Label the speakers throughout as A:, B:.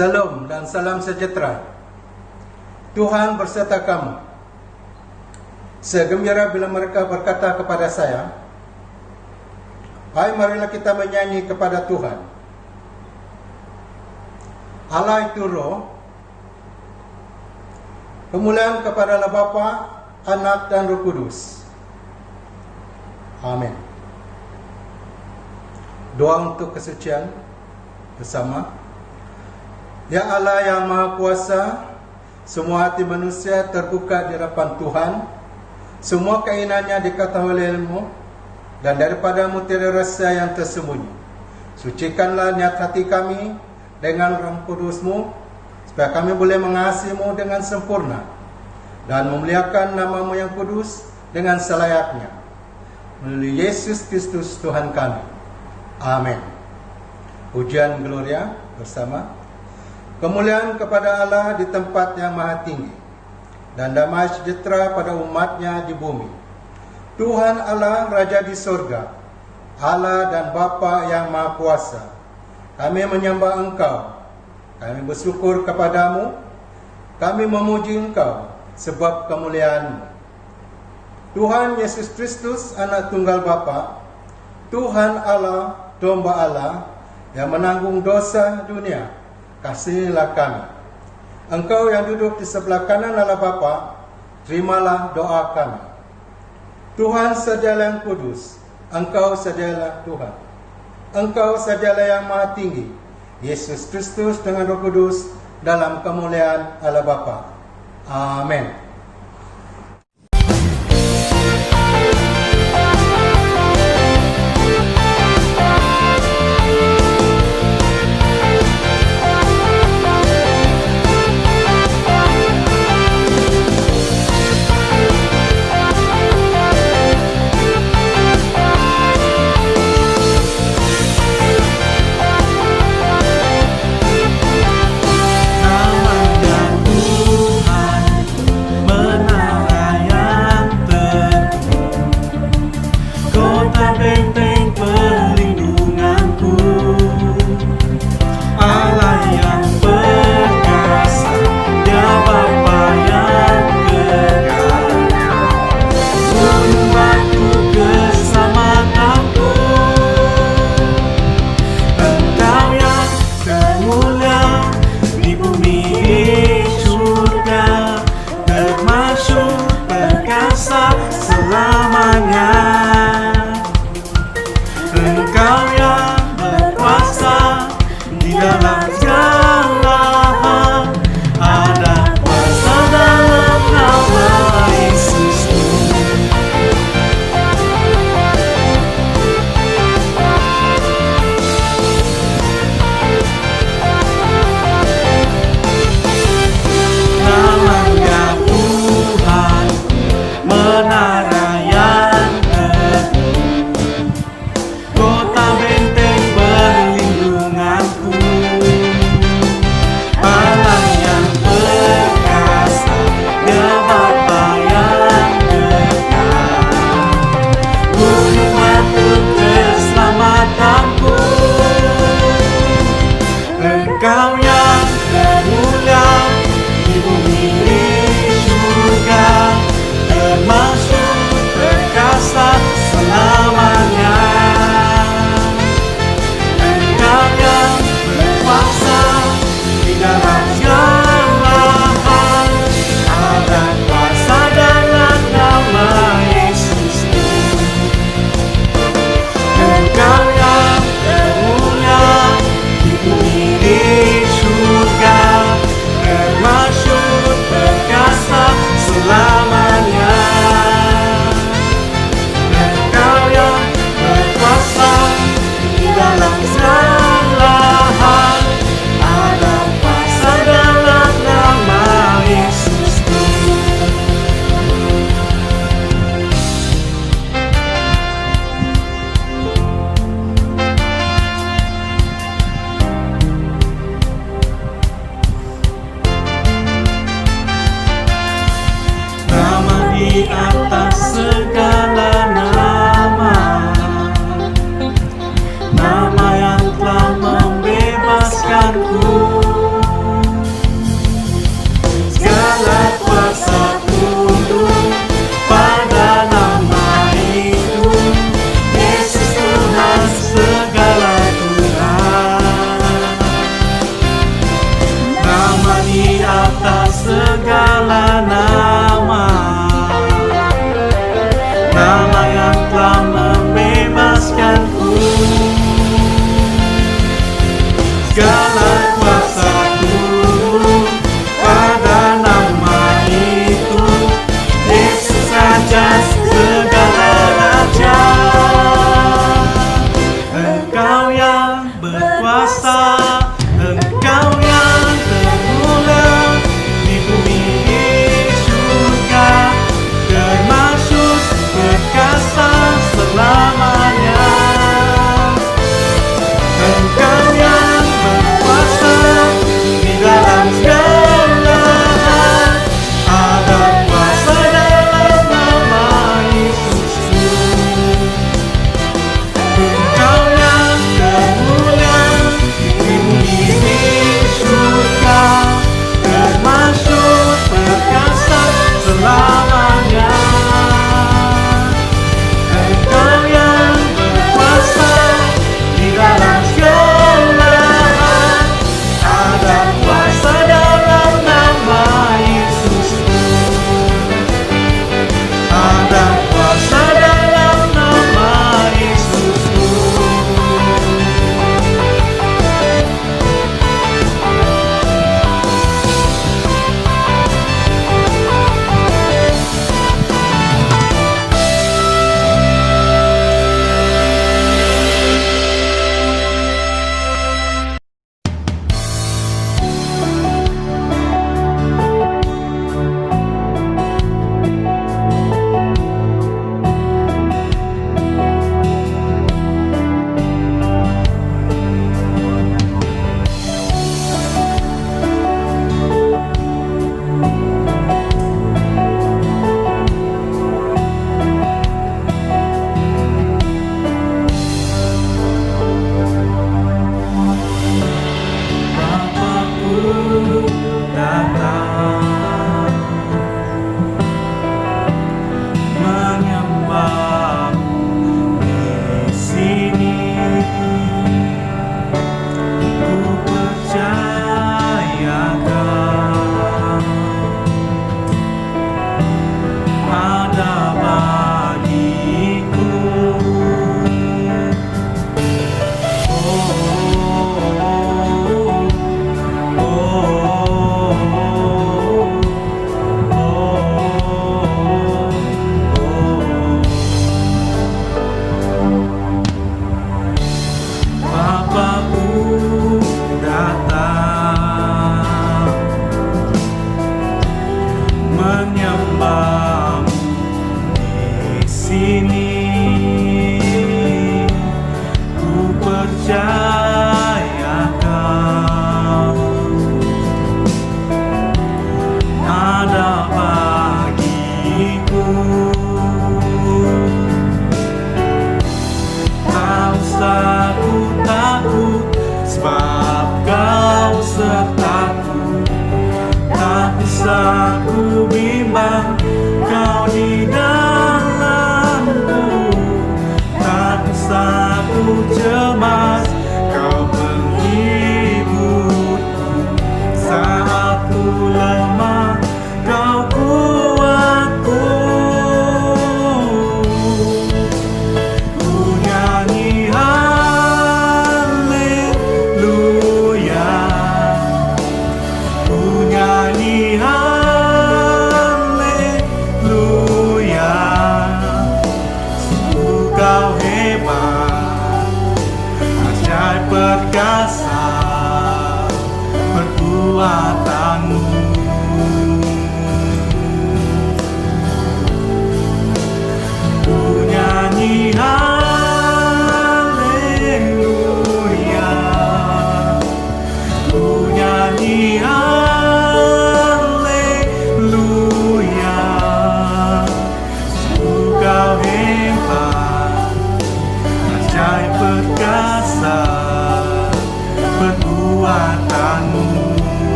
A: Salam dan salam sejahtera. Tuhan berserta kamu. Saya gembira bila mereka berkata kepada saya, "Hai, marilah kita menyanyi kepada Tuhan." Allah itu Roh. Kemuliaan kepada Allah Bapa, Anak dan Roh Kudus. Amin. Doa untuk kesucian bersama. Ya Allah yang Maha Kuasa, semua hati manusia terbuka di hadapan Tuhan, semua keinginannya diketahui oleh-Mu, dan daripadamu tiada rasa yang tersembunyi. Sucikanlah niat hati kami dengan Roh Kudus-Mu, supaya kami boleh mengasihi-Mu dengan sempurna, dan memuliakan nama-Mu yang kudus dengan selayaknya. Melalui Yesus Kristus Tuhan kami. Amin. Pujian Gloria bersama. Kemuliaan kepada Allah di tempat yang maha tinggi, dan damai sejahtera pada umatnya di bumi. Tuhan Allah Raja di sorga, Allah dan Bapa yang Maha Kuasa, kami menyembah Engkau, kami bersyukur kepadamu, kami memuji Engkau sebab kemuliaan-Mu. Tuhan Yesus Kristus, Anak Tunggal Bapa, Tuhan Allah, Domba Allah, yang menanggung dosa dunia, kasihilah kami. Engkau yang duduk di sebelah kanan Allah Bapa, terimalah doa kami. Tuhan sajalah yang kudus, Engkau sajalah Tuhan. Engkau sajalah yang maha tinggi, Yesus Kristus dengan Roh Kudus, dalam kemuliaan Allah Bapa. Amin.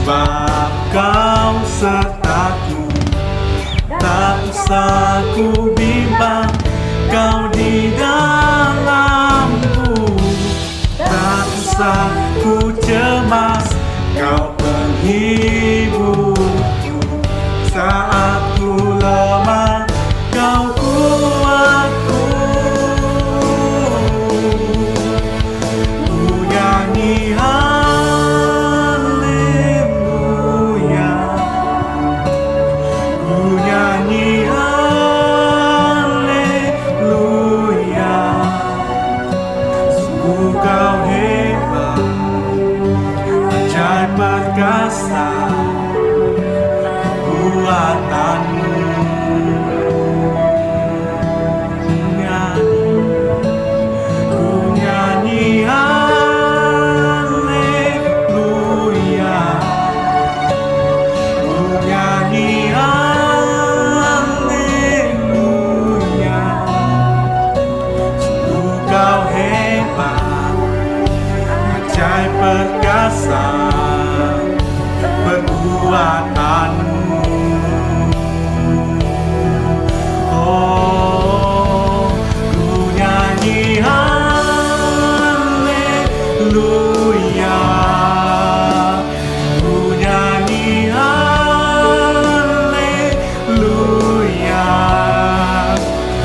B: sebab kau sertaku. Tak usah ku bimbang, kau di dalamku. Tak usah ku cemas, kau penghiburku. Saat ku lemah, kau kuatku. Ku nyanyi haleluya, ku nyanyi haleluya. Sungguh kau hebat, ajaib perkasa buatanmu. Ku nyanyi haleluya, ku nyanyi haleluya. Sungguh kau hebat, ajaib perkasa perbuatanmu. Oh, ku nyanyi haleluya, ku nyanyi haleluya.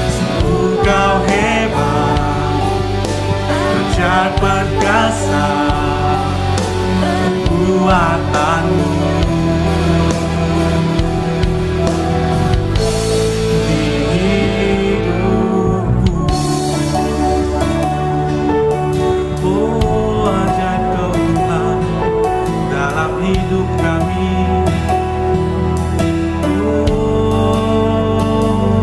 B: Sungguh kau hebat, ajaib perkasa buatanmu. Di hidupku, oh ajaib kau Tuhan dalam hidup kami. Oh,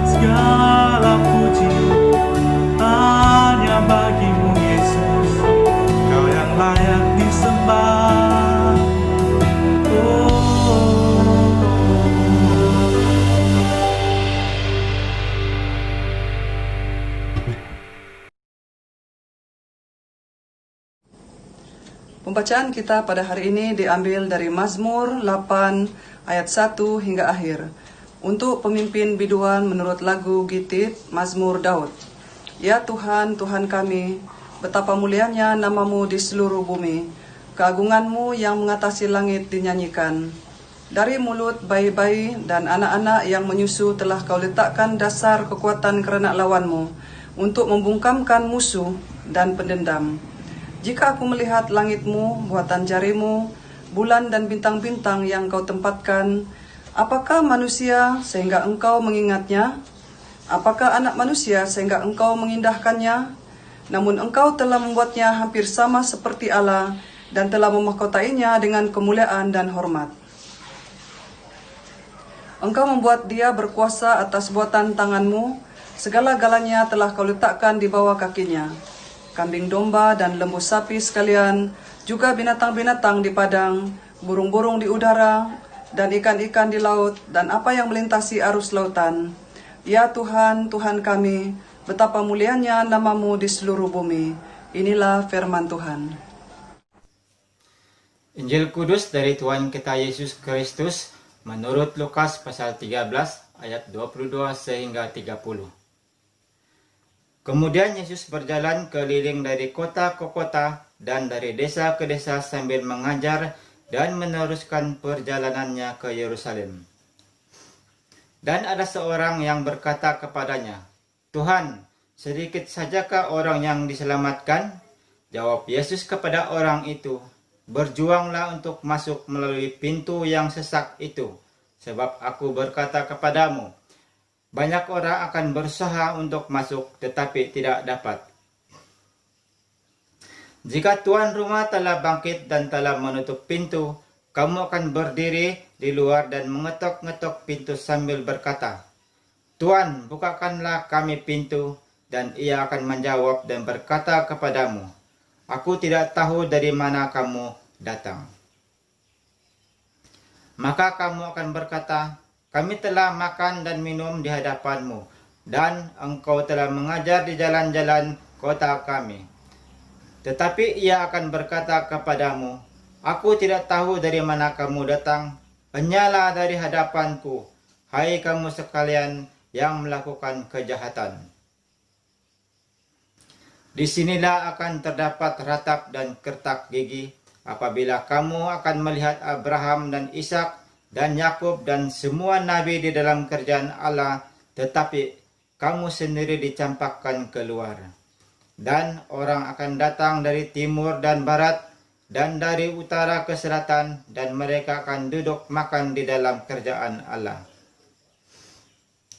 B: segala puji hanya bagimu Yesus, kau yang layak disembah.
C: Pembacaan kita pada hari ini diambil dari Mazmur 8 ayat 1 hingga akhir. Untuk pemimpin biduan menurut lagu Gitit, Mazmur Daud. Ya Tuhan, Tuhan kami, betapa mulianya namamu di seluruh bumi. Keagunganmu yang mengatasi langit dinyanyikan. Dari mulut bayi-bayi dan anak-anak yang menyusu telah kau letakkan dasar kekuatan kerenak lawanmu, untuk membungkamkan musuh dan pendendam. Jika aku melihat langitmu, buatan jarimu, bulan dan bintang-bintang yang kau tempatkan, apakah manusia sehingga engkau mengingatnya? Apakah anak manusia sehingga engkau mengindahkannya? Namun engkau telah membuatnya hampir sama seperti Allah dan telah memahkotainya dengan kemuliaan dan hormat. Engkau membuat dia berkuasa atas buatan tanganmu, segala-galanya telah kau letakkan di bawah kakinya. Kambing domba dan lembu sapi sekalian, juga binatang-binatang di padang, burung-burung di udara, dan ikan-ikan di laut, dan apa yang melintasi arus lautan. Ya Tuhan, Tuhan kami, betapa mulianya namamu di seluruh bumi. Inilah firman Tuhan.
D: Injil Kudus dari Tuhan kita Yesus Kristus menurut Lukas pasal 13 ayat 22 sehingga 30. Kemudian Yesus berjalan keliling dari kota ke kota dan dari desa ke desa sambil mengajar dan meneruskan perjalanannya ke Yerusalem. Dan ada seorang yang berkata kepadanya, "Tuhan, sedikit sajakah orang yang diselamatkan?" Jawab Yesus kepada orang itu, "Berjuanglah untuk masuk melalui pintu yang sesak itu, sebab aku berkata kepadamu, banyak orang akan berusaha untuk masuk tetapi tidak dapat. Jika tuan rumah telah bangkit dan telah menutup pintu, kamu akan berdiri di luar dan mengetok-ngetok pintu sambil berkata, 'Tuan, bukakanlah kami pintu,' dan ia akan menjawab dan berkata kepadamu, 'Aku tidak tahu dari mana kamu datang.' Maka kamu akan berkata, 'Kami telah makan dan minum di hadapanmu, dan engkau telah mengajar di jalan-jalan kota kami.' Tetapi ia akan berkata kepadamu, Aku tidak tahu dari mana kamu datang. Enyalah dari hadapanku, hai kamu sekalian yang melakukan kejahatan. Disinilah akan terdapat ratap dan kertak gigi apabila kamu akan melihat Abraham dan Ishak dan Yakub dan semua nabi di dalam kerjaan Allah, tetapi kamu sendiri dicampakkan keluar. Dan orang akan datang dari timur dan barat dan dari utara ke selatan, dan mereka akan duduk makan di dalam kerjaan Allah.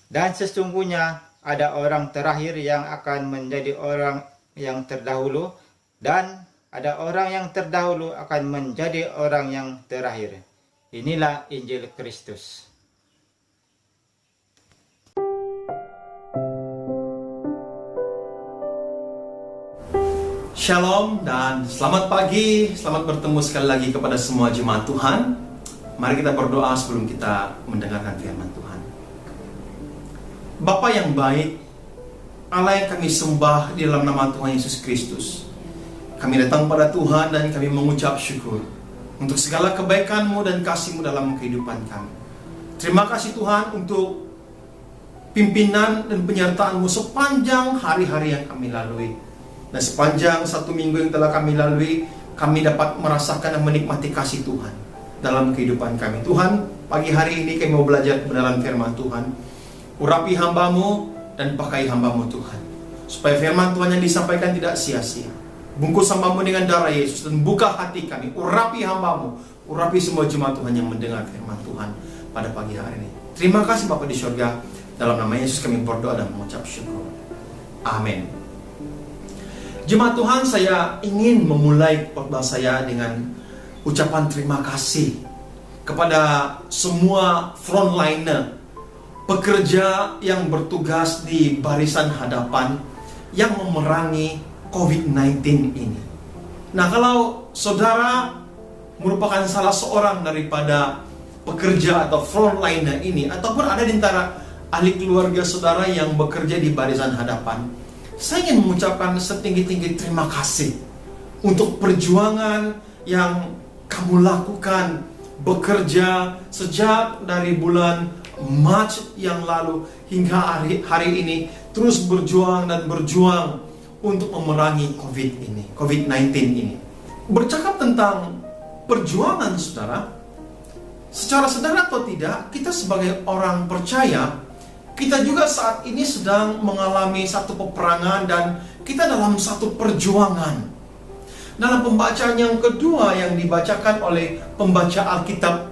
D: Dan sesungguhnya ada orang terakhir yang akan menjadi orang yang terdahulu, dan ada orang yang terdahulu akan menjadi orang yang terakhir. Inilah Injil Kristus.
E: Shalom dan selamat pagi, selamat bertemu sekali lagi kepada semua jemaat Tuhan. Mari kita berdoa sebelum kita mendengarkan firman Tuhan. Bapa yang baik, Allah yang kami sembah di dalam nama Tuhan Yesus Kristus, kami datang pada Tuhan dan kami mengucap syukur untuk segala kebaikan-Mu dan kasih-Mu dalam kehidupan kami. Terima kasih Tuhan untuk pimpinan dan penyertaan-Mu sepanjang hari-hari yang kami lalui. Dan sepanjang 1 minggu yang telah kami lalui, kami dapat merasakan dan menikmati kasih Tuhan dalam kehidupan kami. Tuhan, pagi hari ini kami mau belajar kebenaran firman Tuhan. Urapi hamba-Mu dan pakai hamba-Mu Tuhan, supaya firman Tuhan yang disampaikan tidak sia-sia. Bungkus hamba-Mu dengan darah Yesus dan buka hati kami. Urapi hamba-Mu, urapi semua jemaat Tuhan yang mendengar firman Tuhan pada pagi hari ini. Terima kasih Bapa di surga. Dalam nama Yesus kami berdoa dan mengucap syukur. Amin. Jemaat Tuhan, saya ingin memulai khotbah saya dengan ucapan terima kasih kepada semua frontliner, pekerja yang bertugas di barisan hadapan yang memerangi COVID-19 ini. Nah, kalau saudara merupakan salah seorang daripada pekerja atau frontliner ini, ataupun ada di antara ahli keluarga saudara yang bekerja di barisan hadapan, saya ingin mengucapkan setinggi-tinggi terima kasih untuk perjuangan yang kamu lakukan, bekerja sejak dari bulan Maret yang lalu hingga hari ini, terus berjuang dan berjuang untuk memerangi COVID-19 ini. Bercakap tentang perjuangan saudara, secara sadar atau tidak, kita sebagai orang percaya, kita juga saat ini sedang mengalami satu peperangan dan kita dalam satu perjuangan. Dalam pembacaan yang kedua yang dibacakan oleh pembaca Alkitab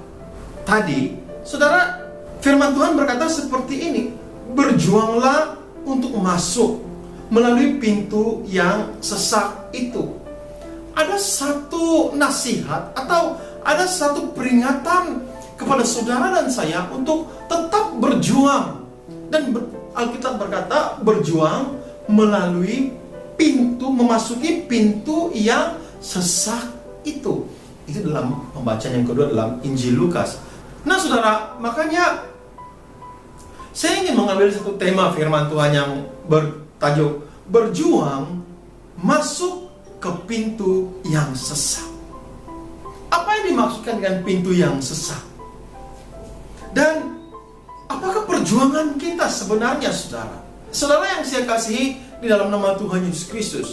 E: tadi, saudara, firman Tuhan berkata seperti ini: berjuanglah untuk masuk melalui pintu yang sesak itu. Ada satu nasihat atau ada satu peringatan kepada saudara dan saya untuk tetap berjuang. Dan Alkitab berkata berjuang melalui pintu, memasuki pintu yang sesak itu. Itu dalam pembacaan yang kedua dalam Injil Lukas. Nah saudara, makanya saya ingin mengambil satu tema firman Tuhan yang bertajuk berjuang masuk ke pintu yang sesak. Apa yang dimaksudkan dengan pintu yang sesak? Dan apakah perjuangan kita sebenarnya saudara? Saudara yang saya kasihi di dalam nama Tuhan Yesus Kristus,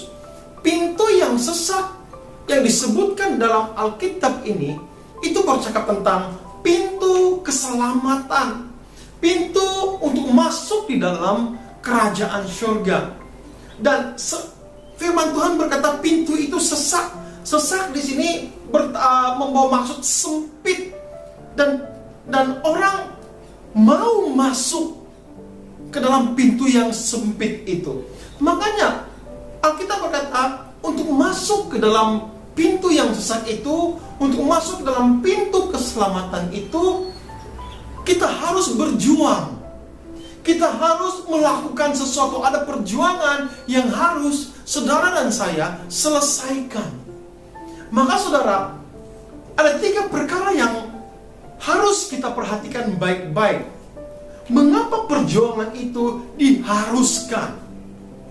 E: pintu yang sesak yang disebutkan dalam Alkitab ini, itu bercakap tentang pintu keselamatan, pintu untuk masuk di dalam kerajaan surga. Dan firman Tuhan berkata pintu itu sesak. Sesak di sini membawa maksud sempit, dan orang mau masuk ke dalam pintu yang sempit itu. Makanya Alkitab berkata untuk masuk ke dalam pintu yang sesak itu, untuk masuk ke dalam pintu keselamatan itu, kita harus berjuang. Kita harus melakukan sesuatu. Ada perjuangan yang harus saudara dan saya selesaikan. Maka saudara, ada 3 perkara yang harus kita perhatikan baik-baik. Mengapa perjuangan itu diharuskan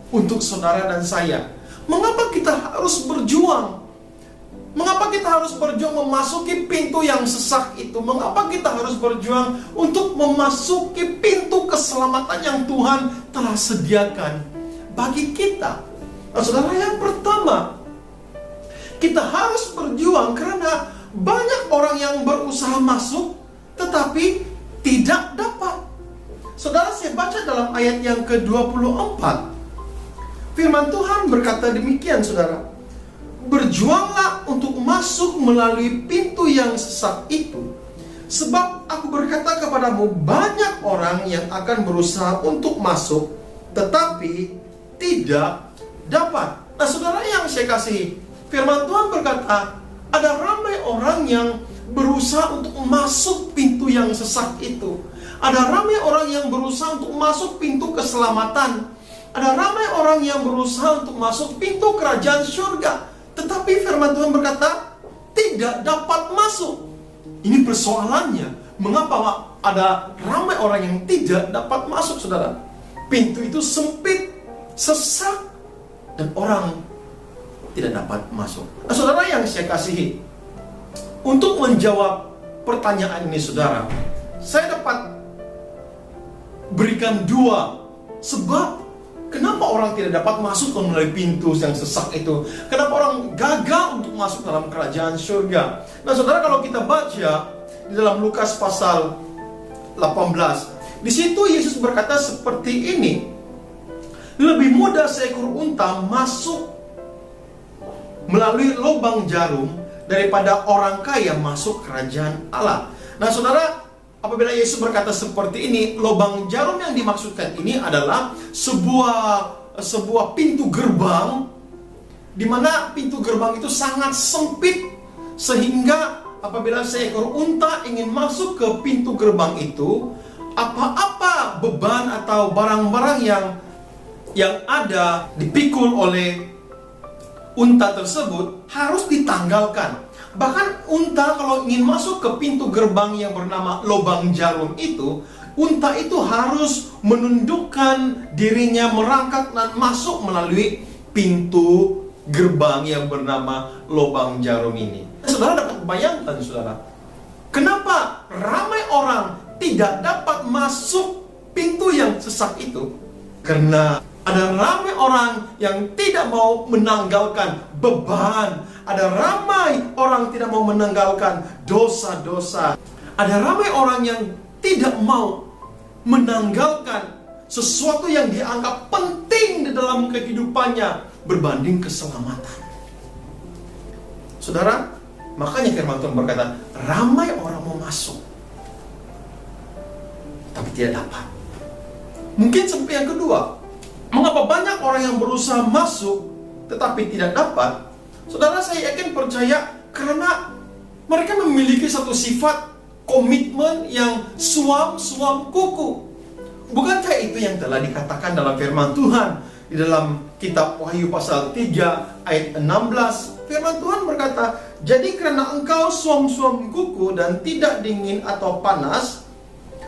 E: untuk saudara dan saya? Mengapa kita harus berjuang? Mengapa kita harus berjuang memasuki pintu yang sesak itu? Mengapa kita harus berjuang untuk memasuki pintu keselamatan yang Tuhan telah sediakan bagi kita? Nah, saudara, yang pertama, kita harus berjuang karena banyak orang yang berusaha masuk tetapi tidak dapat. Saudara, saya baca dalam ayat yang ke-24. Firman Tuhan berkata demikian, saudara. Berjuanglah untuk masuk melalui pintu yang sesak itu. Sebab aku berkata kepadamu, banyak orang yang akan berusaha untuk masuk tetapi tidak dapat. Nah, saudara yang saya kasihi, firman Tuhan berkata, ada ramai orang yang berusaha untuk masuk pintu yang sesak itu. Ada ramai orang yang berusaha untuk masuk pintu keselamatan. Ada ramai orang yang berusaha untuk masuk pintu kerajaan surga. Tetapi firman Tuhan berkata, tidak dapat masuk. Ini persoalannya. Mengapa ada ramai orang yang tidak dapat masuk, saudara? Pintu itu sempit, sesak, dan orang tidak dapat masuk. Nah, saudara yang saya kasihi, untuk menjawab pertanyaan ini, saudara, saya dapat berikan dua sebab kenapa orang tidak dapat masuk melalui pintu yang sesak itu. Kenapa orang gagal untuk masuk dalam kerajaan surga. Nah, saudara, kalau kita baca di dalam Lukas pasal 18, di situ Yesus berkata seperti ini, lebih mudah seekor unta masuk melalui lubang jarum daripada orang kaya masuk kerajaan Allah. Nah, saudara, apabila Yesus berkata seperti ini, lubang jarum yang dimaksudkan ini adalah sebuah pintu gerbang, di mana pintu gerbang itu sangat sempit, sehingga apabila seekor unta ingin masuk ke pintu gerbang itu, apa-apa beban atau barang-barang yang ada dipikul oleh unta tersebut harus ditanggalkan. Bahkan unta kalau ingin masuk ke pintu gerbang yang bernama lubang jarum itu, unta itu harus menundukkan dirinya, merangkak dan masuk melalui pintu gerbang yang bernama lubang jarum ini. Saudara dapat bayangkan, saudara, kenapa ramai orang tidak dapat masuk pintu yang sesak itu? Karena ada ramai orang yang tidak mau menanggalkan beban. Ada ramai orang tidak mau menanggalkan dosa-dosa. Ada ramai orang yang tidak mau menanggalkan sesuatu yang dianggap penting di dalam kehidupannya berbanding keselamatan. Saudara, makanya firman Tuhan berkata, ramai orang mau masuk tapi tidak dapat. Mungkin sampai yang kedua, mengapa banyak orang yang berusaha masuk tetapi tidak dapat? Saudara, saya yakin percaya karena mereka memiliki satu sifat komitmen yang suam-suam kuku. Bukankah itu yang telah dikatakan dalam firman Tuhan di dalam kitab Wahyu pasal 3 ayat 16? Firman Tuhan berkata, jadi karena engkau suam-suam kuku dan tidak dingin atau panas,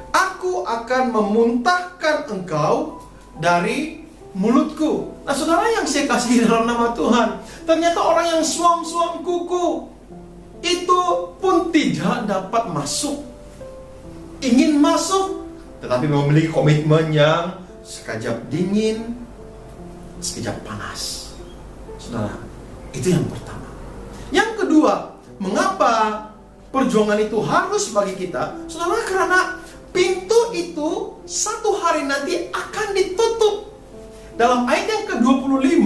E: aku akan memuntahkan engkau dari mulutku. Nah, saudara yang saya kasih dalam nama Tuhan, ternyata orang yang suam-suam kuku itu pun tidak dapat masuk. Ingin masuk, tetapi memiliki komitmen yang sekejap dingin, sekejap panas. Saudara, itu yang pertama. Yang kedua, mengapa perjuangan itu harus bagi kita? Saudara, karena pintu itu satu hari nanti akan ditutup. Dalam ayat yang ke-25,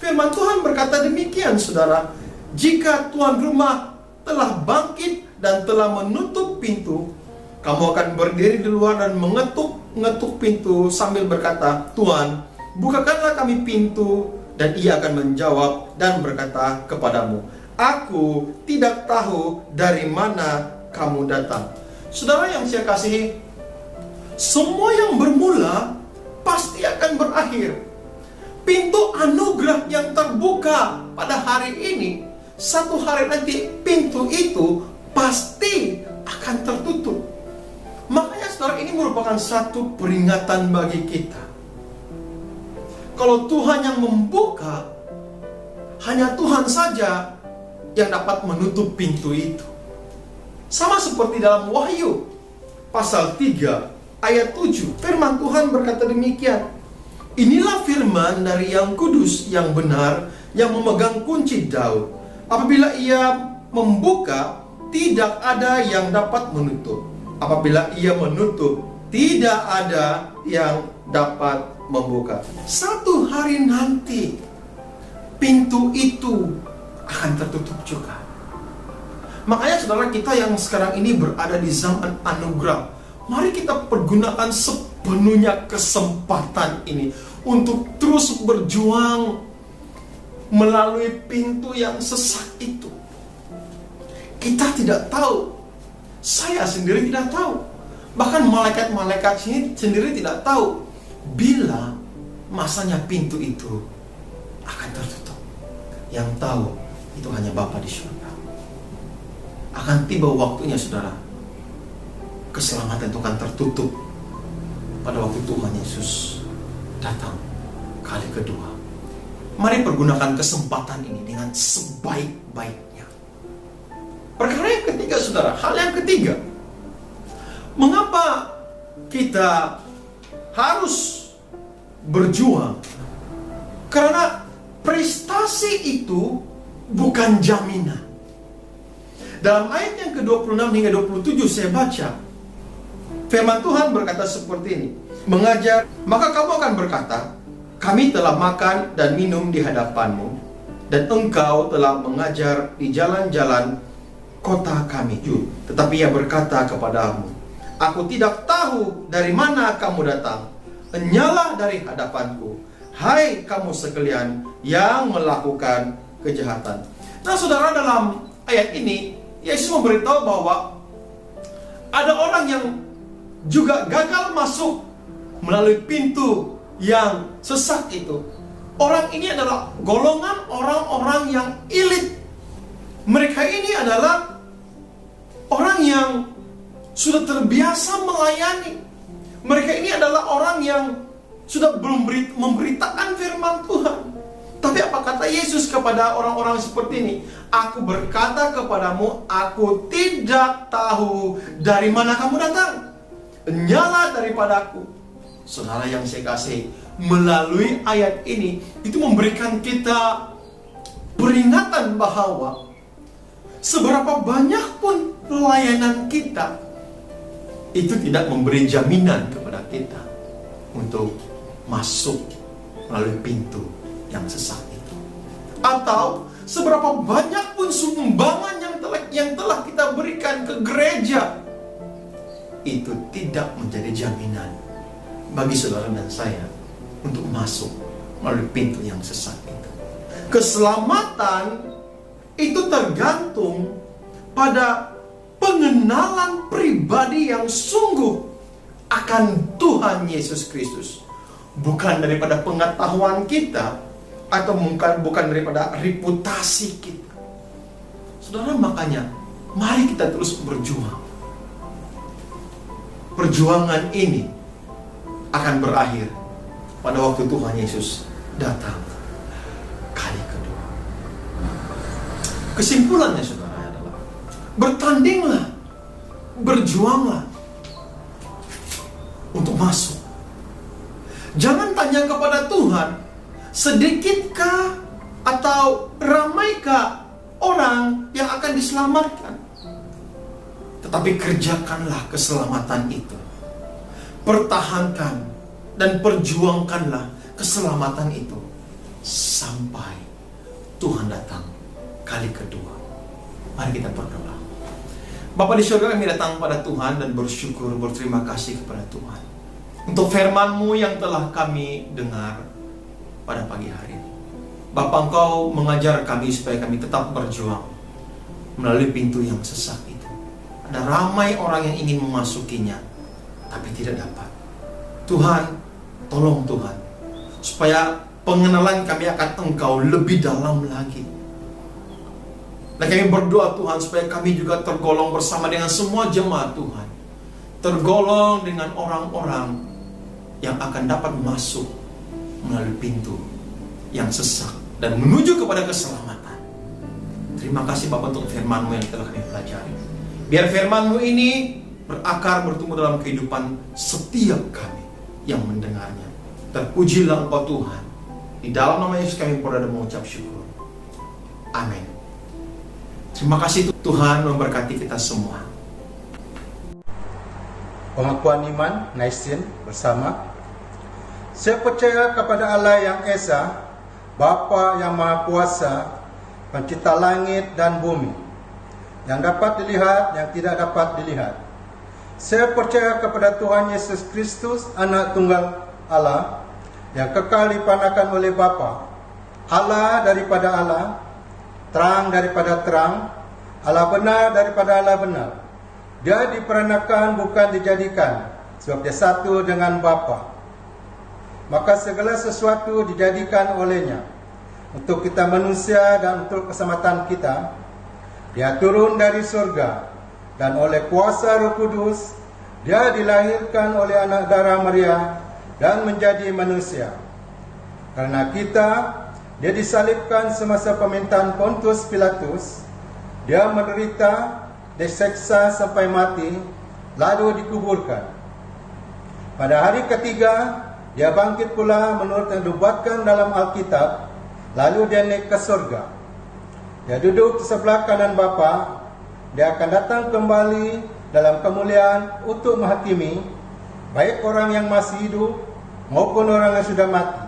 E: firman Tuhan berkata demikian, saudara. Jika tuan rumah telah bangkit dan telah menutup pintu, kamu akan berdiri di luar dan mengetuk pintu sambil berkata, Tuan, bukakanlah kami pintu. Dan ia akan menjawab dan berkata kepadamu, aku tidak tahu dari mana kamu datang. Saudara yang saya kasihi, semua yang bermula pasti akan berakhir. Pintu anugerah yang terbuka pada hari ini, satu hari nanti pintu itu pasti akan tertutup. Makanya saudara, ini merupakan satu peringatan bagi kita. Kalau Tuhan yang membuka, hanya Tuhan saja yang dapat menutup pintu itu. Sama seperti dalam Wahyu pasal 3 ayat 7. Firman Tuhan berkata demikian. Inilah firman dari yang kudus, yang benar, yang memegang kunci Daud. Apabila ia membuka, tidak ada yang dapat menutup. Apabila ia menutup, tidak ada yang dapat membuka. Satu hari nanti, pintu itu akan tertutup juga. Makanya saudara kita yang sekarang ini berada di zaman anugerah, mari kita pergunakan sepenuhnya kesempatan ini untuk terus berjuang melalui pintu yang sesak itu. Kita tidak tahu, saya sendiri tidak tahu, bahkan malaikat-malaikat sendiri tidak tahu bila masanya pintu itu akan tertutup. Yang tahu itu hanya Bapa di surga. Akan tiba waktunya saudara, keselamatan itu akan tertutup pada waktu Tuhan Yesus datang kali kedua. Mari pergunakan kesempatan ini dengan sebaik-baiknya. Perkara yang ketiga saudara, hal yang ketiga, mengapa kita harus berjuang? Karena prestasi itu bukan jaminan. Dalam ayat yang ke-26 hingga 27 saya baca, firman Tuhan berkata seperti ini. Mengajar, maka kamu akan berkata, kami telah makan dan minum di hadapanmu, dan engkau telah mengajar di jalan-jalan kota kami. Tetapi ia berkata kepadamu, aku tidak tahu dari mana kamu datang. Enyalah dari hadapanku, hai kamu sekalian yang melakukan kejahatan. Nah saudara, dalam ayat ini Yesus memberitahu bahwa ada orang yang juga gagal masuk melalui pintu yang sesak itu. Orang ini adalah golongan orang-orang yang elit. Mereka ini adalah orang yang sudah terbiasa melayani. Mereka ini adalah orang yang sudah memberitakan firman Tuhan. Tapi apa kata Yesus kepada orang-orang seperti ini? Aku berkata kepadamu, aku tidak tahu dari mana kamu datang. Nyala daripadaku. Saudara yang saya kasih, melalui ayat ini, itu memberikan kita peringatan bahwa seberapa banyak pun pelayanan kita, itu tidak memberi jaminan kepada kita untuk masuk melalui pintu yang sesak itu. Atau seberapa banyak pun sumbangan yang telah kita berikan ke gereja, itu tidak menjadi jaminan bagi saudara dan saya untuk masuk melalui pintu yang sesak itu. Keselamatan itu tergantung pada pengenalan pribadi yang sungguh akan Tuhan Yesus Kristus, bukan daripada pengetahuan kita atau bukan daripada reputasi kita. Saudara, makanya mari kita terus berjuang. Perjuangan ini akan berakhir pada waktu Tuhan Yesus datang kali kedua. Kesimpulannya saudara adalah, bertandinglah, berjuanglah untuk masuk. Jangan tanya kepada Tuhan, sedikitkah atau ramaikah orang yang akan diselamatkan. Tetapi kerjakanlah keselamatan itu. Pertahankan dan perjuangkanlah keselamatan itu sampai Tuhan datang kali kedua. Mari kita berdoa. Bapa di surga, kami datang pada Tuhan dan bersyukur, berterima kasih kepada Tuhan untuk firman-Mu yang telah kami dengar pada pagi hari ini. Bapa, Engkau mengajar kami supaya kami tetap berjuang melalui pintu yang sesak itu. Ada ramai orang yang ingin memasukinya, tapi tidak dapat. Tuhan, tolong Tuhan, supaya pengenalan kami akan Engkau lebih dalam lagi. Dan kami berdoa Tuhan, supaya kami juga tergolong bersama dengan semua jemaat Tuhan, tergolong dengan orang-orang yang akan dapat masuk melalui pintu yang sesak dan menuju kepada keselamatan. Terima kasih Bapa untuk firman-Mu yang telah kami pelajari. Biar firman-Mu ini berakar, bertumbuh dalam kehidupan setiap kami yang mendengarnya. Terpujilah Engkau Tuhan. Di dalam nama Yesus kami berdoa dan mengucap syukur. Amin. Terima kasih Tuhan memberkati kita semua.
A: Pengakuan iman Naisin bersama. Saya percaya kepada Allah yang Esa, Bapa yang Maha Kuasa, Pencipta langit dan bumi, yang dapat dilihat, yang tidak dapat dilihat. Saya percaya kepada Tuhan Yesus Kristus, Anak Tunggal Allah, yang kekal dipanakan oleh Bapa, Allah daripada Allah, terang daripada terang, Allah benar daripada Allah benar. Dia diperanakan bukan dijadikan, sebab dia satu dengan Bapa. Maka segala sesuatu dijadikan olehnya, untuk kita manusia dan untuk keselamatan kita. Dia turun dari surga, dan oleh kuasa Roh Kudus, dia dilahirkan oleh anak darah Maria, dan menjadi manusia. Karena kita, dia disalibkan semasa pemerintahan Pontius Pilatus. Dia menderita, diseksa sampai mati, lalu dikuburkan. Pada hari ketiga, dia bangkit pula menurut yang dibuatkan dalam Alkitab, lalu dia naik ke surga. Dia duduk di sebelah kanan Bapa. Dia akan datang kembali dalam kemuliaan untuk menghakimi baik orang yang masih hidup maupun orang yang sudah mati,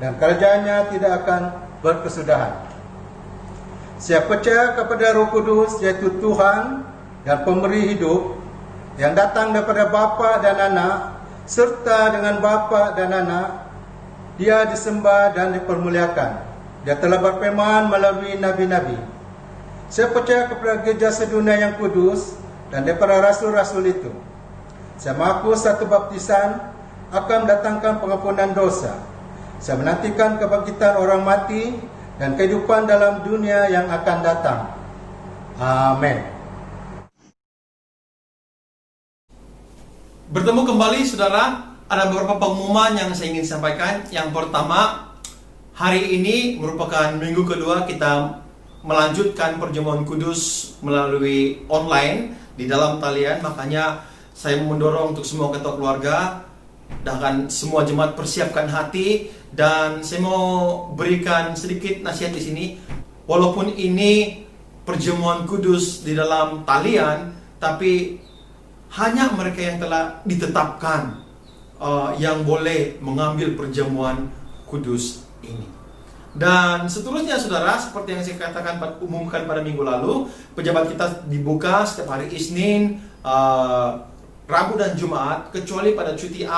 A: dan kerajaannya tidak akan berkesudahan. Saya percaya kepada Roh Kudus, yaitu Tuhan dan pemberi hidup, yang datang daripada Bapa dan Anak, serta dengan Bapa dan Anak dia disembah dan dipermuliakan. Dia telah berfirman melalui nabi-nabi. Saya percaya kepada gereja sedunia yang kudus dan daripada rasul-rasul itu. Saya mengaku satu baptisan akan mendatangkan pengampunan dosa. Saya menantikan kebangkitan orang mati dan kehidupan dalam dunia yang akan datang. Amin.
E: Bertemu kembali saudara, ada beberapa pengumuman yang saya ingin sampaikan. Yang pertama, hari ini merupakan minggu kedua kita melanjutkan perjamuan kudus melalui online di dalam talian. Makanya saya mendorong untuk semua ketua keluarga dan semua jemaat persiapkan hati. Dan saya mau berikan sedikit nasihat di sini. Walaupun ini perjamuan kudus di dalam talian, tapi hanya mereka yang telah ditetapkan yang boleh mengambil perjamuan kudus ini. Dan seterusnya saudara, seperti yang saya katakan umumkan pada minggu lalu, pejabat kita dibuka setiap hari Isnin, Rabu dan Jumat, kecuali pada cuti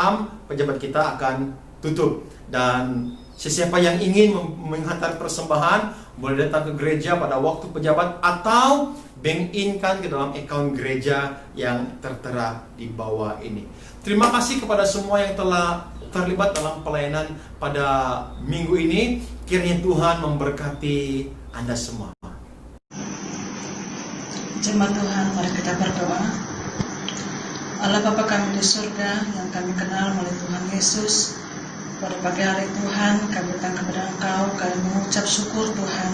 E: pejabat kita akan tutup. Dan sesiapa yang ingin menghantar persembahan boleh datang ke gereja pada waktu pejabat atau bank in-kan ke dalam account gereja yang tertera di bawah ini. Terima kasih kepada semua yang telah terlibat dalam pelayanan pada minggu ini. Kiranya Tuhan memberkati Anda semua.
F: Jemaat Tuhan, mari kita berdoa. Allah Bapa kami di surga yang kami kenal melalui Tuhan Yesus, pada pagi hari Tuhan, kami datang kepada Engkau, kami mengucap syukur Tuhan,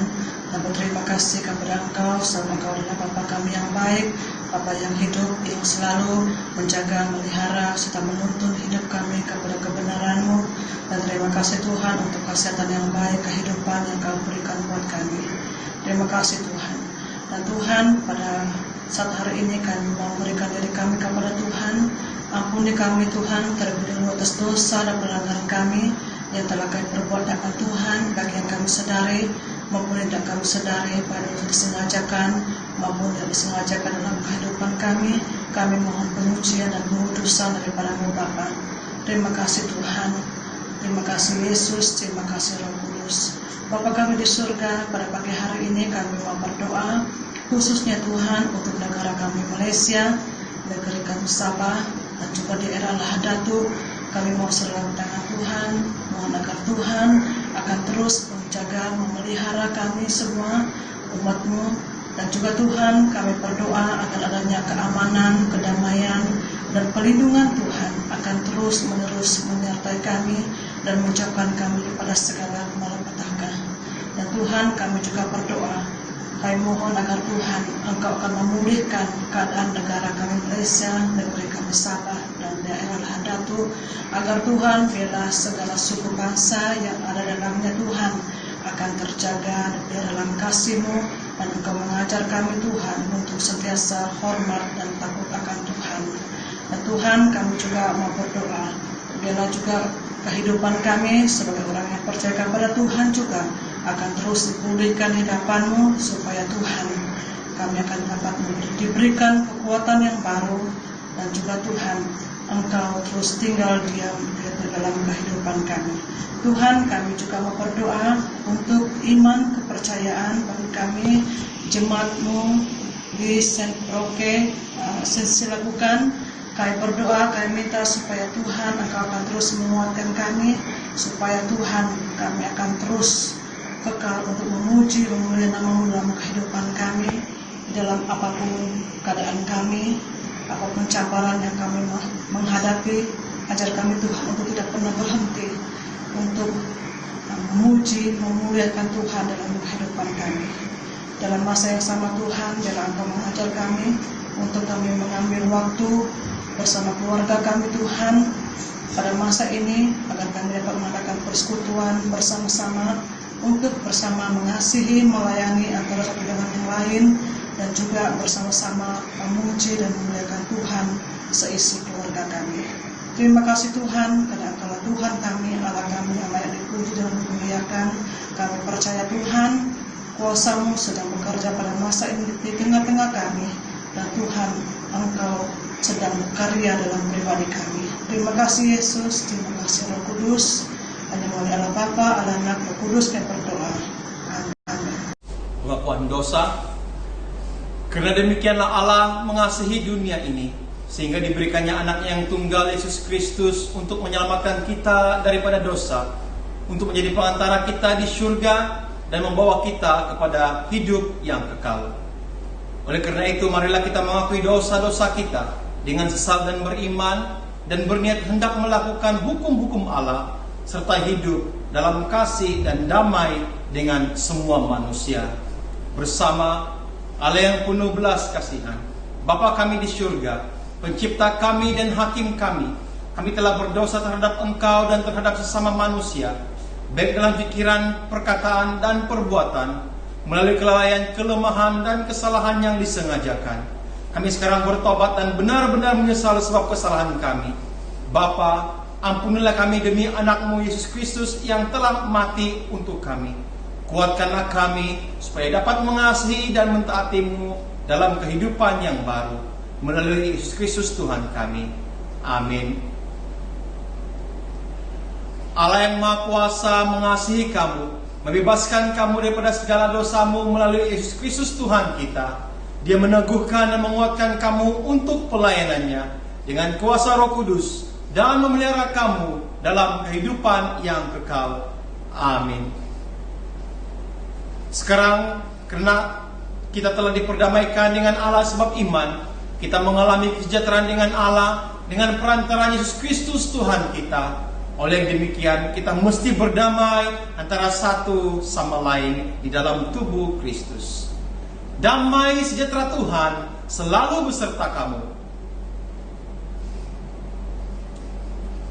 F: dan berterima kasih kepada Engkau, selama Engkau adalah Bapa kami yang baik, Bapa yang hidup, yang selalu menjaga, melihara, serta menuntun hidup kami kepada kebenaran-Mu. Dan terima kasih Tuhan untuk kesehatan yang baik, kehidupan yang Kau berikan buat kami. Terima kasih Tuhan. Dan Tuhan, pada saat hari ini kami mau memberikan diri kami kepada Tuhan. Ampuni kami Tuhan terlebih dahulu atas dosa dan pelanggaran kami yang telah kami perbuat dengan Tuhan, baik yang kami sadari maupun yang tidak kami sadari, pada yang disengajakan maupun tidak disengajakan dalam kehidupan kami. Kami mohon pengujian dan pengudusan daripada-Mu Bapa. Terima kasih Tuhan, terima kasih Yesus, terima kasih Roh Kudus. Bapa kami di surga, pada pagi hari ini kami mau berdoa khususnya Tuhan untuk negara kami Malaysia, negeri kami Sabah, dan juga di era Lahadatuk. Kami mau serahkan tangan Tuhan, mohon agar Tuhan akan terus menjaga, memelihara kami semua umat-Mu. Dan juga Tuhan, kami berdoa agar adanya keamanan, kedamaian, dan perlindungan Tuhan akan terus menerus menyertai kami dan menjauhkan kami daripada segala malapetaka. Dan Tuhan, kami juga berdoa Kami mohon agar Tuhan Engkau akan memulihkan keadaan negara kami Malaysia, negeri kami Sabah dan daerah Lahan Datu, agar Tuhan biarlah segala suku bangsa yang ada dalamnya Tuhan akan terjaga di dalam kasih-Mu, dan Engkau mengajar kami Tuhan untuk sentiasa hormat dan takut akan Tuhan. Dan Tuhan, kami juga mau berdoa, biarlah juga kehidupan kami sebagai orang yang percaya kepada Tuhan juga akan terus dipulihkan di hadapan-Mu, supaya Tuhan kami akan dapat diberikan kekuatan yang baru, dan juga Tuhan Engkau terus tinggal diam di dalam kehidupan kami. Tuhan, kami juga mau berdoa untuk iman kepercayaan bagi kami jemaat-Mu di Saint Roque Silabukan. Kami berdoa, kami minta supaya Tuhan Engkau akan terus menguatkan kami, supaya Tuhan kami akan terus kekal untuk memuji memuliakan nama-Mu dalam kehidupan kami, dalam apapun keadaan kami, apapun cabaran yang kami menghadapi. Ajar kami Tuhan untuk tidak pernah berhenti untuk memuji memuliakan Tuhan dalam kehidupan kami. Dalam masa yang sama Tuhan, biarlah Engkau mengajar kami untuk kami mengambil waktu bersama keluarga kami Tuhan pada masa ini, agar kami dapat mengadakan persekutuan bersama-sama untuk bersama mengasihi, melayani antara satu dengan yang lain, dan juga bersama-sama memuji dan memuliakan Tuhan seisi keluarga kami. Terima kasih Tuhan, karena Engkaulah Tuhan kami, Allah kami yang layak dipuji dan dimuliakan. Kami percaya Tuhan, kuasa-Mu sedang bekerja pada masa ini di tengah-tengah kami, dan Tuhan Engkau sedang berkarya dalam pribadi kami. Terima kasih Yesus, terima kasih Roh Kudus. Hanya melalui Allah Bapa, Allah Anak, Roh Kudus kami berdoa. Amin.
E: Pengakuan dosa. Karena demikianlah Allah mengasihi dunia ini, sehingga diberikannya anaknya yang tunggal, Yesus Kristus, untuk menyelamatkan kita daripada dosa, untuk menjadi perantara kita di surga, dan membawa kita kepada hidup yang kekal. Oleh karena itu, marilah kita mengakui dosa-dosa kita dengan sesal dan beriman, dan berniat hendak melakukan hukum-hukum Allah, serta hidup dalam kasih dan damai dengan semua manusia. Bersama Allah yang penuh belas kasihan, Bapa kami di surga, pencipta kami dan hakim kami telah berdosa terhadap Engkau dan terhadap sesama manusia, baik dalam pikiran, perkataan, dan perbuatan, melalui kelalaian, kelemahan, dan kesalahan yang disengajakan. Kami sekarang bertobat dan benar-benar menyesal sebab kesalahan kami. Bapa, ampunilah kami demi anak-Mu Yesus Kristus yang telah mati untuk kami. Kuatkanlah kami supaya dapat mengasihi dan mentaati-Mu dalam kehidupan yang baru, melalui Yesus Kristus Tuhan kami. Amin. Allah yang Maha Kuasa mengasihi kamu, membebaskan kamu daripada segala dosamu melalui Yesus Kristus Tuhan kita. Dia meneguhkan dan menguatkan kamu untuk pelayanannya dengan kuasa Roh Kudus, dan memelihara kamu dalam kehidupan yang kekal. Amin. Sekarang, karena kita telah diperdamaikan dengan Allah sebab iman, kita mengalami kesejahteraan dengan Allah dengan perantaraan Yesus Kristus Tuhan kita. Oleh demikian, kita mesti berdamai antara satu sama lain di dalam tubuh Kristus. Damai sejahtera Tuhan selalu beserta kamu.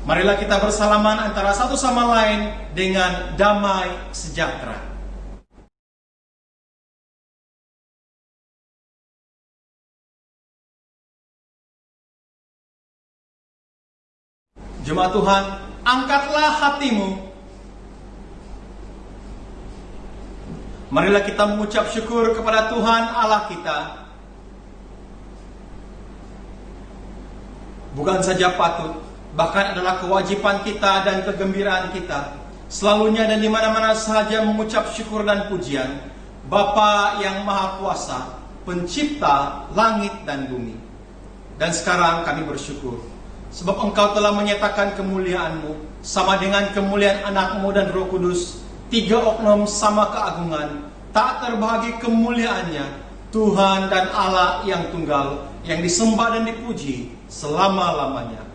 E: Marilah kita bersalaman antara satu sama lain dengan damai sejahtera. Jemaat Tuhan, angkatlah hatimu. Marilah kita mengucap syukur kepada Tuhan Allah kita. Bukan saja patut, bahkan adalah kewajiban kita dan kegembiraan kita, selalunya dan di mana-mana saja mengucap syukur dan pujian Bapa yang Maha Kuasa, pencipta langit dan bumi. Dan sekarang kami bersyukur, sebab Engkau telah menyatakan kemuliaan-Mu sama dengan kemuliaan anak-Mu dan Roh Kudus, tiga oknum sama keagungan, tak terbahagi kemuliaannya, Tuhan dan Allah yang tunggal, yang disembah dan dipuji selama-lamanya.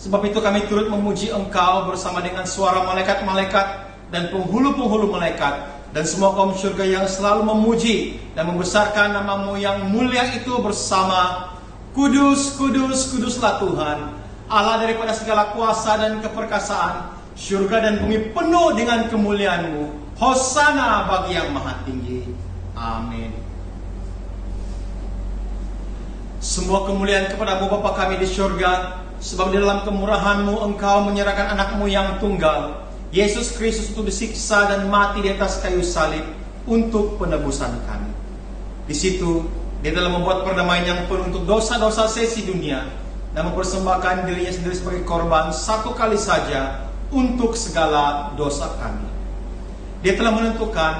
E: Sebab itu kami turut memuji Engkau bersama dengan suara malaikat-malaikat dan penghulu-penghulu malaikat, dan semua kaum surga yang selalu memuji dan membesarkan nama-Mu yang mulia itu bersama, Kudus, kudus, kuduslah Tuhan, Allah daripada segala kuasa dan keperkasaan. Surga dan bumi penuh dengan kemuliaan-Mu. Hosana bagi yang maha tinggi. Amin. Semua kemuliaan kepada-Mu Bapa kami di surga, sebab di dalam kemurahan-Mu Engkau menyerahkan anak-Mu yang tunggal, Yesus Kristus, untuk disiksa dan mati di atas kayu salib untuk penebusan kami. Di situ Dia telah membuat perdamaian yang penuh untuk dosa-dosa sesi dunia dan mempersembahkan dirinya sendiri sebagai korban satu kali saja untuk segala dosa kami. Dia telah menentukan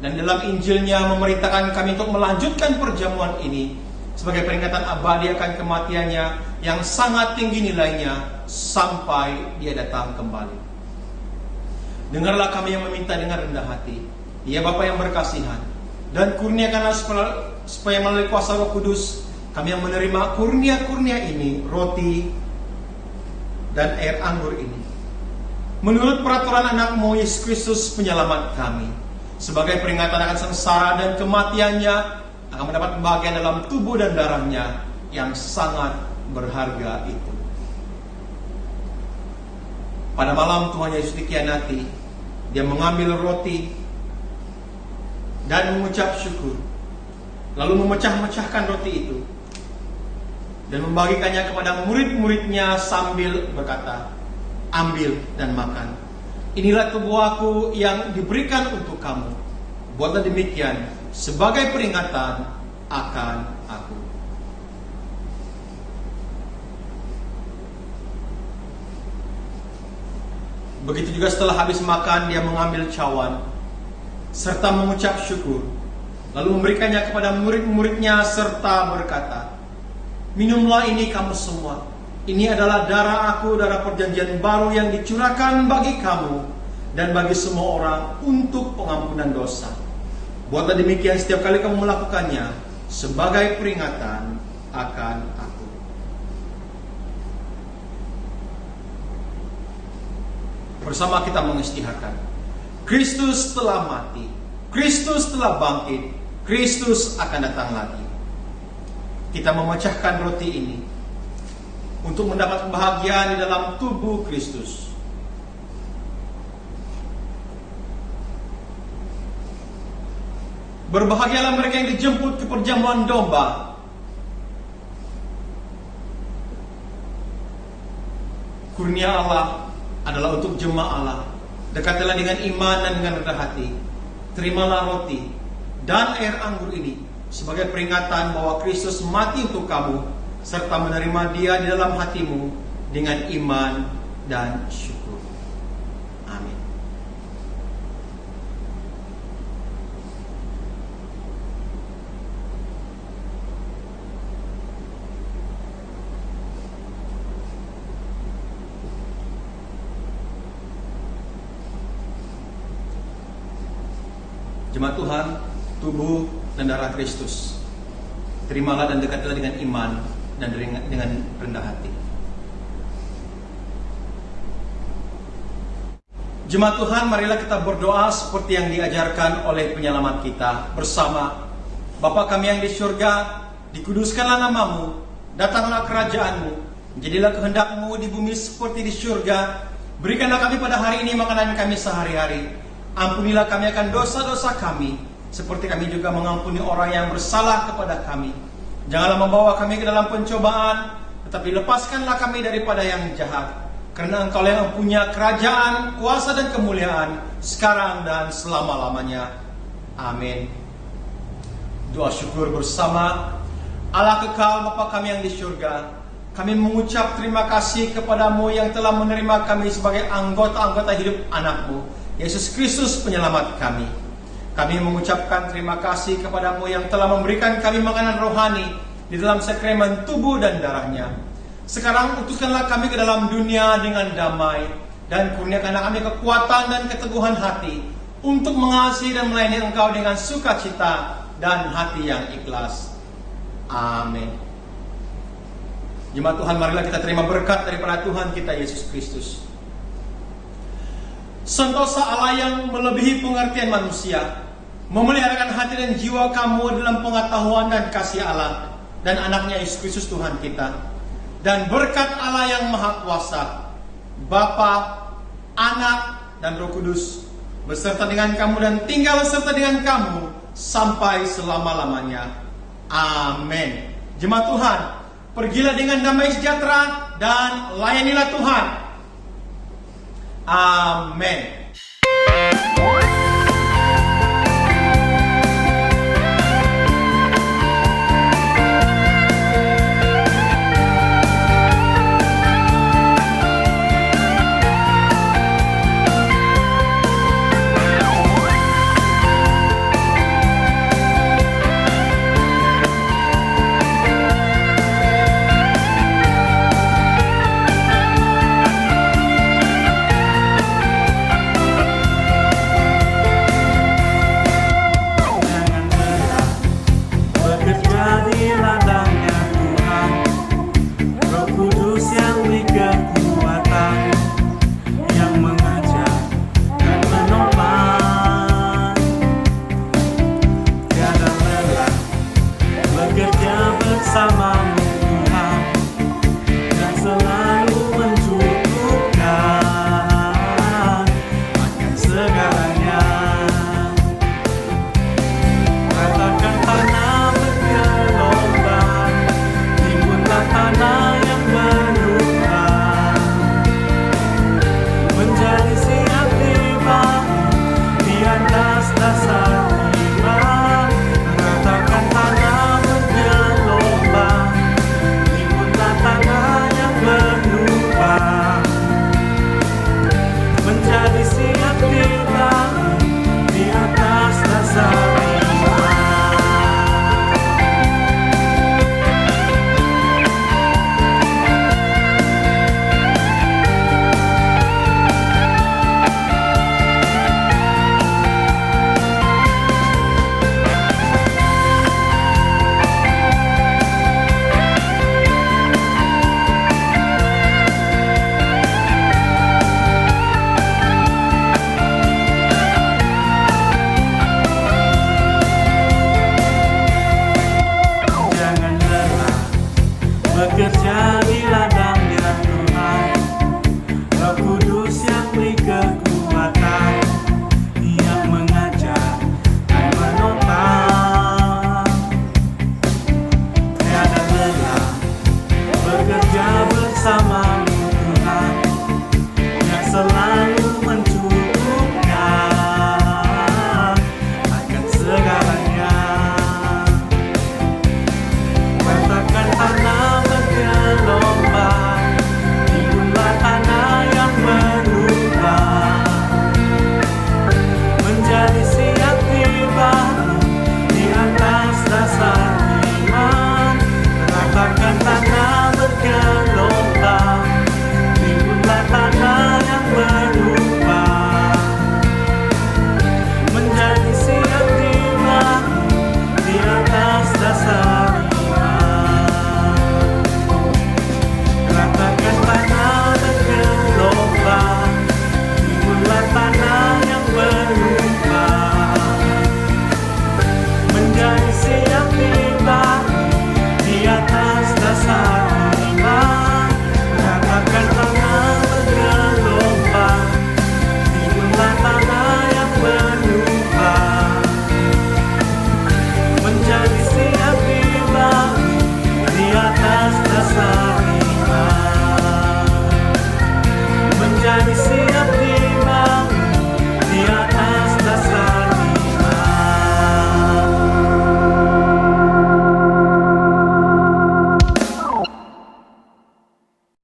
E: dan dalam Injilnya memerintahkan kami untuk melanjutkan perjamuan ini sebagai peringatan abadi akan kematiannya yang sangat tinggi nilainya sampai Dia datang kembali. Dengarlah kami yang meminta dengan rendah hati, ya Bapa yang berkasihan, dan kurniakanlah supaya melalui kuasa Roh Kudus kami yang menerima kurnia-kurnia ini, roti dan air anggur ini, menurut peraturan anak-Mu Yesus Kristus penyelamat kami, sebagai peringatan akan sengsara dan kematiannya, akan mendapat bagian dalam tubuh dan darahnya yang sangat berharga itu. Pada malam Tuhan Yesus dikhianati, Dia mengambil roti dan mengucap syukur, lalu memecah-mecahkan roti itu dan membagikannya kepada murid-muridnya sambil berkata, "Ambil dan makan. Inilah tubuh-Aku yang diberikan untuk kamu. Buatlah demikian sebagai peringatan akan Aku." Begitu juga setelah habis makan, Dia mengambil cawan serta mengucap syukur, lalu memberikannya kepada murid-muridnya serta berkata, "Minumlah ini kamu semua. Ini adalah darah Aku, darah perjanjian baru yang dicurahkan bagi kamu dan bagi semua orang untuk pengampunan dosa. Buatlah demikian setiap kali kamu melakukannya sebagai peringatan akan Aku." Bersama kita mengisytiharkan, Kristus telah mati, Kristus telah bangkit, Kristus akan datang lagi. Kita memecahkan roti ini untuk mendapat kebahagiaan di dalam tubuh Kristus. Berbahagialah mereka yang dijemput ke perjamuan domba. Kurnia Allah adalah untuk jemaah Allah. Dekatilah dengan iman dan dengan rendah hati. Terimalah roti dan air anggur ini sebagai peringatan bahwa Kristus mati untuk kamu, serta menerima Dia di dalam hatimu dengan iman dan syukur. Amin. Jemaat Tuhan, tubuh dan darah Kristus, terimalah dan dekatilah dengan iman dan dengan rendah hati. Jemaat Tuhan, marilah kita berdoa seperti yang diajarkan oleh penyelamat kita bersama. Bapa kami yang di surga, dikuduskanlah nama-Mu, datanglah kerajaan-Mu, jadilah kehendak-Mu di bumi seperti di surga. Berikanlah kami pada hari ini makanan kami sehari-hari. Ampunilah kami akan dosa-dosa kami, seperti kami juga mengampuni orang yang bersalah kepada kami. Janganlah membawa kami ke dalam pencobaan, tetapi lepaskanlah kami daripada yang jahat. Karena Engkau yang mempunyai kerajaan, kuasa dan kemuliaan, sekarang dan selama-lamanya. Amin. Doa syukur bersama. Allah kekal Bapa kami yang di surga, kami mengucap terima kasih kepada-Mu yang telah menerima kami sebagai anggota-anggota hidup anak-Mu, Yesus Kristus penyelamat kami. Kami mengucapkan terima kasih kepada-Mu yang telah memberikan kami makanan rohani di dalam sakramen tubuh dan darah-Nya. Sekarang utuskanlah kami ke dalam dunia dengan damai, dan kurniakanlah kami kekuatan dan keteguhan hati untuk mengasihi dan melayani Engkau dengan sukacita dan hati yang ikhlas. Amin. Jemaat Tuhan, marilah kita terima berkat daripada Tuhan kita Yesus Kristus. Sentosa Allah yang melebihi pengertian manusia, memeliharakan hati dan jiwa kamu dalam pengetahuan dan kasih Allah dan anaknya Yesus Kristus Tuhan kita. Dan berkat Allah yang Maha Kuasa, Bapa, Anak, dan Roh Kudus beserta dengan kamu dan tinggal beserta dengan kamu sampai selama-lamanya. Amin. Jemaat Tuhan, pergilah dengan damai sejahtera dan layanilah Tuhan. Amin.